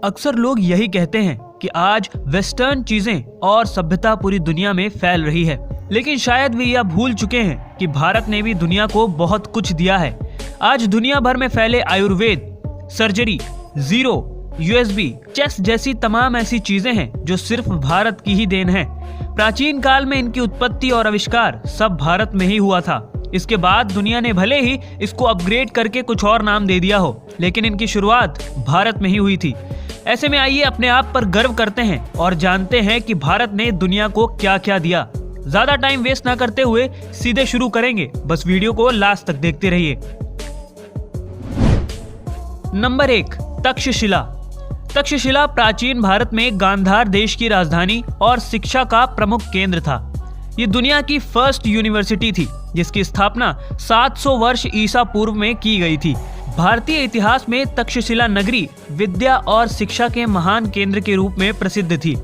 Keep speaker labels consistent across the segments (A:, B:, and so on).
A: अक्सर लोग यही कहते हैं कि आज वेस्टर्न चीजें और सभ्यता पूरी दुनिया में फैल रही है, लेकिन शायद वे यह भूल चुके हैं कि भारत ने भी दुनिया को बहुत कुछ दिया है। आज दुनिया भर में फैले Ayurveda, surgery, zero, USB, chess जैसी तमाम ऐसी चीजें हैं जो सिर्फ भारत की ही देन है। प्राचीन काल में इनकी उत्पत्ति और आविष्कार सब भारत में ही हुआ था। इसके बाद दुनिया ने भले ही इसको अपग्रेड करके कुछ और नाम दे दिया हो, लेकिन इनकी शुरुआत भारत में ही हुई थी। ऐसे में आइए अपने आप पर गर्व करते हैं और जानते हैं कि भारत ने दुनिया को क्या क्या दिया। ज्यादा टाइम वेस्ट ना करते हुए सीधे शुरू करेंगे, बस वीडियो को लास्ट तक देखते रहिए। नंबर 1, तक्षशिला। तक्षशिला प्राचीन भारत में गांधार देश की राजधानी और शिक्षा का प्रमुख केंद्र था। ये दुनिया की फर्स्ट यूनिवर्सिटी थी जिसकी स्थापना 700 वर्ष ईसा पूर्व में की गई थी। भारतीय इतिहास में तक्षशिला नगरी विद्या और शिक्षा के महान केंद्र के रूप में प्रसिद्ध थी।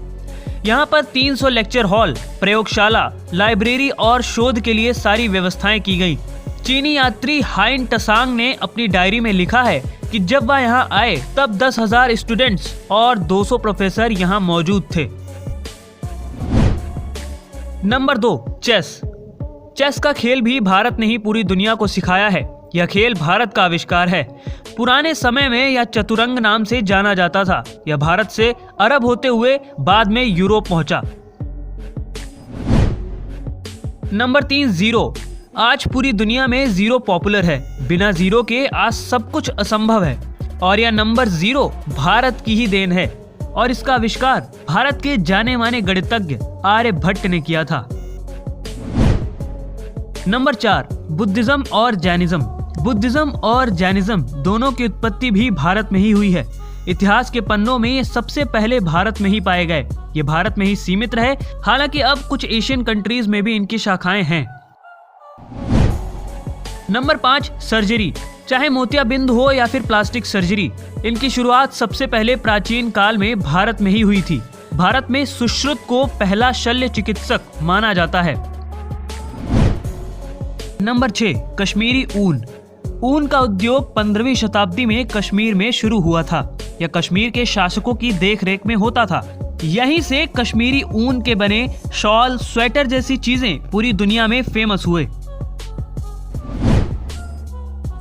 A: यहाँ पर 300 लेक्चर हॉल, प्रयोगशाला, लाइब्रेरी और शोध के लिए सारी व्यवस्थाएं की गई। चीनी यात्री हाइन टसांग ने अपनी डायरी में लिखा है कि जब वह यहाँ आए तब 10,000 स्टूडेंट्स और 200 प्रोफेसर यहाँ मौजूद थे। Number 2, chess. चेस का खेल भी भारत ने ही पूरी दुनिया को सिखाया है। यह खेल भारत का आविष्कार है। पुराने समय में यह चतुरंग नाम से जाना जाता था। यह भारत से अरब होते हुए बाद में यूरोप पहुंचा। Number 3, zero. आज पूरी दुनिया में जीरो पॉपुलर है। बिना जीरो के आज सब कुछ असंभव है और यह नंबर 0 भारत की ही देन है और इसका आविष्कार भारत के जाने माने गणितज्ञ आर्यभट्ट ने किया था। नंबर 4, बुद्धिज्म और जैनिज्म। बुद्धिज्म और जैनिज्म दोनों की उत्पत्ति भी भारत में ही हुई है। इतिहास के पन्नों में ये सबसे पहले भारत में ही पाए गए। ये भारत में ही सीमित रहे, हालांकि अब कुछ एशियन कंट्रीज में भी इनकी शाखाएं हैं। Number 5, surgery. चाहे मोतियाबिंद हो या फिर प्लास्टिक सर्जरी, इनकी शुरुआत सबसे पहले प्राचीन काल में भारत में ही हुई थी। भारत में सुश्रुत को पहला शल्य चिकित्सक माना जाता है। नंबर 6, कश्मीरी ऊन। ऊन का उद्योग 15वीं शताब्दी में कश्मीर में शुरू हुआ था। यह कश्मीर के शासकों की देखरेख में होता था। यहीं से कश्मीरी ऊन के बने शॉल, स्वेटर जैसी चीजें पूरी दुनिया में फेमस हुए।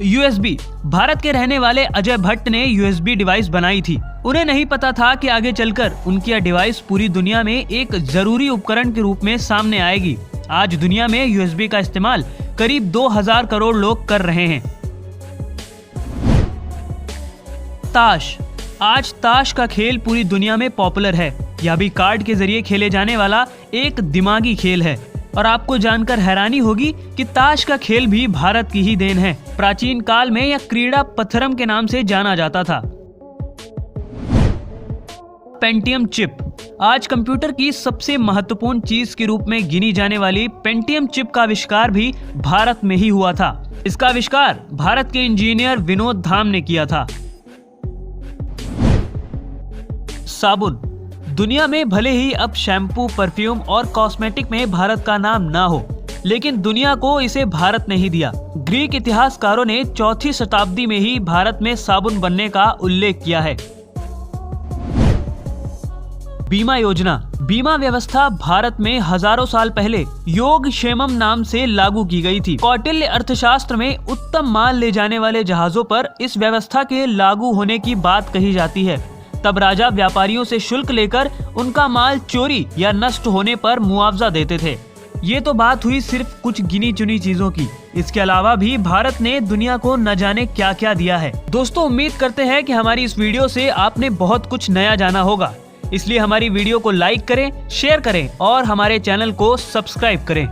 A: यूएसबी। भारत के रहने वाले अजय भट्ट ने यूएसबी डिवाइस बनाई थी। उन्हें नहीं पता था कि आगे चलकर उनकी यह डिवाइस पूरी दुनिया में एक जरूरी उपकरण के रूप में सामने आएगी। आज दुनिया में यूएसबी का इस्तेमाल करीब 2000 करोड़ लोग कर रहे हैं। ताश। आज ताश का खेल पूरी दुनिया में पॉपुलर है। यह भी कार्ड के जरिए खेले जाने वाला एक दिमागी खेल है और आपको जानकर हैरानी होगी कि ताश का खेल भी भारत की ही देन है। प्राचीन काल में यह क्रीड़ा पत्थरम के नाम से जाना जाता था। Pentium chip. आज कंप्यूटर की सबसे महत्वपूर्ण चीज के रूप में गिनी जाने वाली पेंटियम चिप का आविष्कार भी भारत में ही हुआ था। इसका आविष्कार भारत के इंजीनियर विनोद धाम ने किया था। साबुन। दुनिया में भले ही अब शैम्पू, परफ्यूम और कॉस्मेटिक में भारत का नाम ना हो, लेकिन दुनिया को इसे भारत ने ही दिया। ग्रीक इतिहासकारों ने 4वीं शताब्दी में ही भारत में साबुन बनने का उल्लेख किया है। बीमा योजना। बीमा व्यवस्था भारत में हजारों साल पहले योगक्षेमम नाम से लागू की गई थी। कौटिल्य अर्थशास्त्र में उत्तम माल ले जाने वाले जहाजों पर इस व्यवस्था के लागू होने की बात कही जाती है। तब राजा व्यापारियों से शुल्क लेकर उनका माल चोरी या नष्ट होने पर मुआवजा देते थे। ये तो बात हुई सिर्फ कुछ गिनी चुनी चीजों की। इसके अलावा भी भारत ने दुनिया को न जाने क्या क्या दिया है। दोस्तों, उम्मीद करते हैं कि हमारी इस वीडियो से आपने बहुत कुछ नया जाना होगा, इसलिए हमारी वीडियो को लाइक करें, शेयर करें और हमारे चैनल को सब्सक्राइब करें।